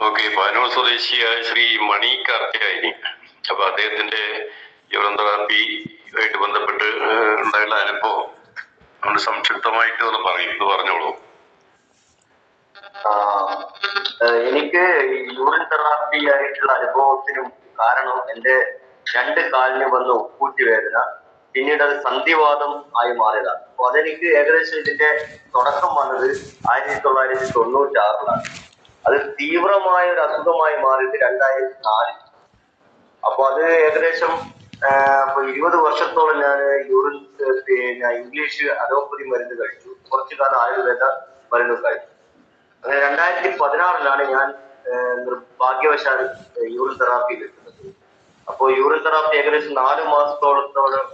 Okay, Panoor സ്വദേശിയായ ശ്രീ മണി കാർത്തികായനി. അപ്പൊ അദ്ദേഹത്തിന്റെ യൂറോതെറാപ്പി ആയിട്ട് ബന്ധപ്പെട്ട് ഉണ്ടായുള്ള അനുഭവം ഒന്ന് സംക്ഷിപ്തമായിട്ട് ഒന്ന് പറഞ്ഞോളൂ. എനിക്ക് യൂറിൻ തെറാപ്പി ആയിട്ടുള്ള അനുഭവത്തിനും കാരണം എന്റെ രണ്ട് കാലിന് വന്ന ഉപ്പൂറ്റി വേദന, പിന്നീട് അത് സന്ധിവാദം ആയി മാറിയതാണ്. അപ്പൊ അതെനിക്ക് ഏകദേശം ഇതിന്റെ തുടക്കം വന്നത് 1996-ലാണ്. അത് തീവ്രമായ ഒരു അസുഖമായി മാറിയത് 2004. അപ്പൊ അത് ഏകദേശം 20 വർഷത്തോളം ഞാൻ യൂറിൻ ഇംഗ്ലീഷ് അലോപ്പതി മരുന്ന് കഴിച്ചു. കുറച്ചു കാലം ആയുർവേദ മരുന്ന് കഴിച്ചു. അങ്ങനെ 2016-ലാണ് ഞാൻ ഭാഗ്യവശാൽ യൂറിൻ തെറാപ്പിയിൽ എത്തുന്നത്. അപ്പോൾ യൂറിൻ തെറാപ്പി ഏകദേശം 4 മാസത്തോളത്തോളം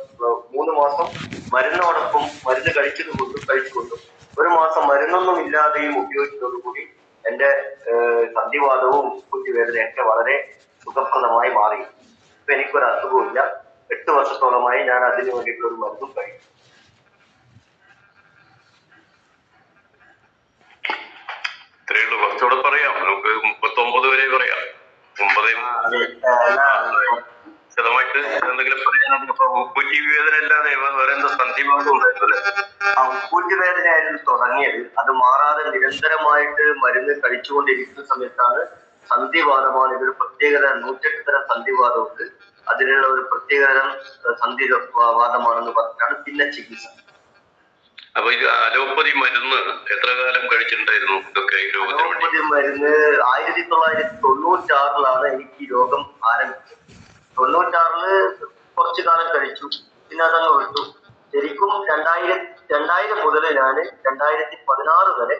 3 മാസം മരുന്നോടൊപ്പം മരുന്ന് കഴിച്ചുകൊണ്ടും 1 മാസം മരുന്നൊന്നും ഇല്ലാതെയും ഉപയോഗിച്ചതോടുകൂടി എന്റെ സന്ധിവാദവും ഉപ്പൂറ്റി വേദനയൊക്കെ വളരെ സുഖപ്രദമായി മാറി. ഇപ്പൊ എനിക്കൊരു അസുഖമില്ല. 8 വർഷത്തോളമായി ഞാൻ അതിന് വേണ്ടിയിട്ടുള്ള ഒരു മരുന്നും കഴിക്കും. ഇത്രയുള്ളൂ, കുറച്ചുകൂടെ പറയാം. നമുക്ക് 39 വരെ പറയാം. 9 എന്തെങ്കിലും പറയാനുണ്ട്? ഉപ്പൂറ്റി വേദന അല്ലാതെ വേറെ എന്താ സന്ധിവാദം ഉണ്ടായിരുന്നല്ലേ? ഉപ്പൂറ്റി വേദനയായിരുന്നു തുടങ്ങിയത്. അത് മാറാതെ നിരന്തരമായിട്ട് മരുന്ന് കഴിച്ചുകൊണ്ടിരിക്കുന്ന സമയത്താണ് സന്ധിവാദമാണ്. ഇതൊരു പ്രത്യേകത, 108 തരം സന്ധിവാദമുണ്ട്. അതിനുള്ള ഒരു പ്രത്യേകതരം സന്ധിവാദമാണെന്ന് പറഞ്ഞിട്ടാണ് പിന്നെ ചികിത്സ. അപ്പൊ ഇത് അലോപ്പതി മരുന്ന് എത്ര കാലം കഴിച്ചിട്ടുണ്ടായിരുന്നു? ഇതൊക്കെ അലോപ്പതി മരുന്ന് 1996-ലാണ് എനിക്ക് ഈ രോഗം ആരംഭിച്ചത്. 96-ല് കുറച്ചു കാലം കഴിച്ചു, പിന്നെ അതങ്ങ് വിട്ടു. ശരിക്കും 2000 മുതൽ ഞാൻ 2016 വരെ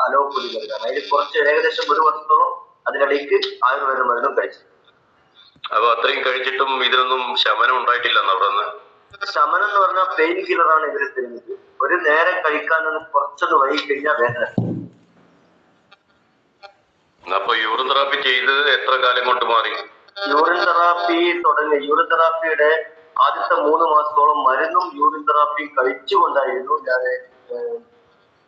അലോപ്പതി മരുന്നാണ്. അതിൽ കുറച്ച് ഏകദേശം 1 വർഷത്തോളം അതിനിടയ്ക്ക് ആയുർവേദ മരുന്നും കഴിച്ചു. അപ്പൊ അത്രയും കഴിച്ചിട്ടും ഇതിനൊന്നും ശമനം ഉണ്ടായിട്ടില്ലെന്ന് അവിടെ? ശമനം എന്ന് പറഞ്ഞാൽ പെയിൻ കില്ലറാണ് ഇതിൽ തരുന്നത്. ഒരു നേരം കഴിക്കാനൊന്നും കുറച്ചൊന്ന് വൈകി കഴിഞ്ഞാൽ വേദന. അപ്പൊ യൂറിൻ തെറാപ്പി ചെയ്ത് എത്ര കാലം കൊണ്ട് മാറി? യൂറിൻ തെറാപ്പിയുടെ ആദ്യത്തെ 3 മാസത്തോളം മരുന്നും യൂറിൻ തെറാപ്പിയും കഴിച്ചുകൊണ്ടായിരുന്നു ഞാൻ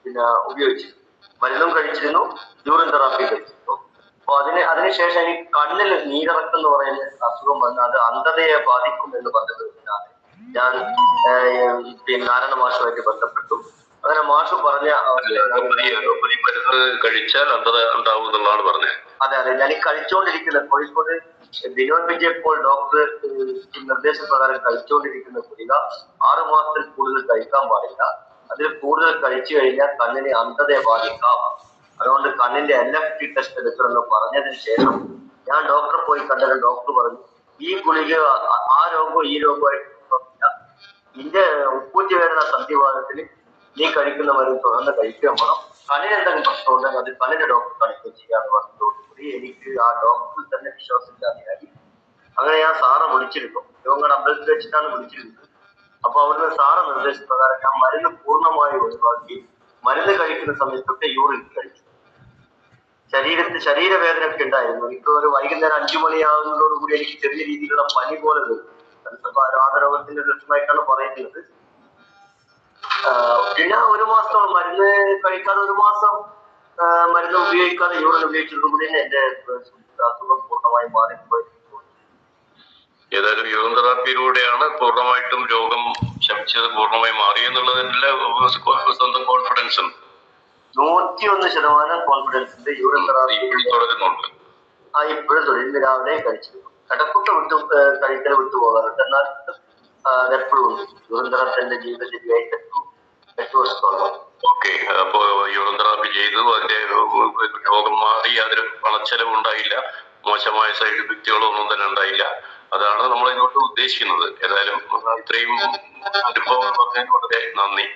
പിന്നെ ഉപയോഗിച്ചത്. മരുന്നും കഴിച്ചിരുന്നു, യൂറിൻ തെറാപ്പി കഴിച്ചിരുന്നു. അപ്പൊ അതിനുശേഷം എനിക്ക് കണ്ണിൽ നീരിറക്കം എന്ന് പറയുന്ന അസുഖം വന്ന് അത് അന്ധതയെ ബാധിക്കും എന്ന് പറഞ്ഞത് ഞാൻ പിന്നെ നാരായണ മാഷുമായിട്ട് ബന്ധപ്പെട്ടു. അങ്ങനെ മാഷു പറഞ്ഞ മരുന്ന് കഴിച്ചാൽ അന്ധത ഉണ്ടാവും എന്നുള്ളതാണ് പറഞ്ഞത്. അതെ, ഞാൻ ഈ കഴിച്ചുകൊണ്ടിരിക്കുന്ന കോഴിക്കോട് വിനോദ് വിജയപ്പോൾ ഡോക്ടർ നിർദ്ദേശപ്രകാരം കഴിച്ചുകൊണ്ടിരിക്കുന്ന ഗുളിക 6 മാസത്തിൽ കൂടുതൽ കഴിക്കാൻ പാടില്ല. അതിൽ കൂടുതൽ കഴിച്ചു കഴിഞ്ഞാൽ കണ്ണിന് അന്ധതയെ ബാധിക്കാം. അതുകൊണ്ട് കണ്ണിന്റെ LFT ടെസ്റ്റ് എടുക്കണമെന്ന് പറഞ്ഞതിന് ശേഷം ഞാൻ ഡോക്ടറെ പോയി കണ്ടത്. ഡോക്ടർ പറഞ്ഞു, ഈ ഗുളിക ആ രോഗവും ഈ രോഗമായിട്ട് നിന്റെ ഉപ്പൂറ്റി വേദന സന്ധിവാദത്തിന് നീ കഴിക്കുന്ന മരുന്ന് തുടർന്ന് കഴിക്കാൻ വേണം. കണ്ണിന് എന്തെങ്കിലും പ്രശ്നമുണ്ടെങ്കിൽ അത് കണ്ണിന്റെ ഡോക്ടർ കാണിക്കുകയും ചെയ്യാന്ന് പറഞ്ഞതോടുകൂടി എനിക്ക് ആ ഡോക്ടറിൽ തന്നെ വിശ്വാസമില്ലാതെയായി. അങ്ങനെ ഞാൻ സാറെ വിളിച്ചിരുന്നു. യോഗങ്ങളുടെ അമ്പലത്തിൽ വെച്ചിട്ടാണ് വിളിച്ചിരുന്നത്. അപ്പൊ അവിടുന്ന് സാറ് നിർദ്ദേശപ്രകാരം ഞാൻ മരുന്ന് പൂർണ്ണമായി ഒഴിവാക്കി മരുന്ന് കഴിക്കുന്ന സമയത്തൊക്കെ യൂറിൻ കഴിച്ചു. ശരീരവേദന ഒക്കെ ഉണ്ടായിരുന്നു. ഇപ്പൊ ഒരു വൈകുന്നേരം 5 മണിയാകുന്നതോടുകൂടി എനിക്ക് ചെറിയ രീതിയിലുള്ള പനി പോലെ വരും. രാധരോഗത്തിന്റെ ലക്ഷണമായിട്ടാണ് പറയുന്നത്. പിന്നെ 1 മാസത്തോളം മരുന്ന് കഴിക്കാതെ 1 മാസം മരുന്ന് ഉപയോഗിക്കാതെ യൂറിൻ ഉപയോഗിച്ചതോടുകൂടി തന്നെ എന്റെ അസുഖം പൂർണ്ണമായി മാറിപ്പോയി. ഏതായാലും യൂറിൻ തെറാപ്പിയിലൂടെയാണ് പൂർണ്ണമായിട്ടും രോഗം ശമിച്ചത്, പൂർണ്ണമായി മാറി എന്നുള്ളതിന്റെ സ്വന്തം കോൺഫിഡൻസ് ഉണ്ട്. 101% കോൺഫിഡൻസ് ഉണ്ട്. യൂറിൻ തെറാപ്പി തുടരുന്നുണ്ട്. ഇപ്പോഴും തൊഴിലിന് രാവിലെ കഴിച്ചിരുന്നു. ഇടക്കൊക്കെ കഴിക്കൽ വിട്ടുപോകാറുണ്ട്. എന്നാൽ എപ്പോഴും ഉണ്ട്. യൂറിൻ തെറാപ്പി എന്റെ ജീവിതശരിയായിട്ട് 8 വർഷത്തോളം. ഓക്കെ, അപ്പോ യൂറിൻ തെറാപ്പി ചെയ്തു, അതിന്റെ രോഗം മാറി, അതിന് പണച്ചെലവ് ഉണ്ടായില്ല, മോശമായ സൈഡ് ഇഫക്റ്റുകളൊന്നും തന്നെ ഉണ്ടായില്ല. അതാണ് നമ്മൾ ഇതിനോട്ട് ഉദ്ദേശിക്കുന്നത്. ഏതായാലും ഇത്രയും അനുഭവങ്ങൾ പറഞ്ഞതിന് വളരെ നന്ദി.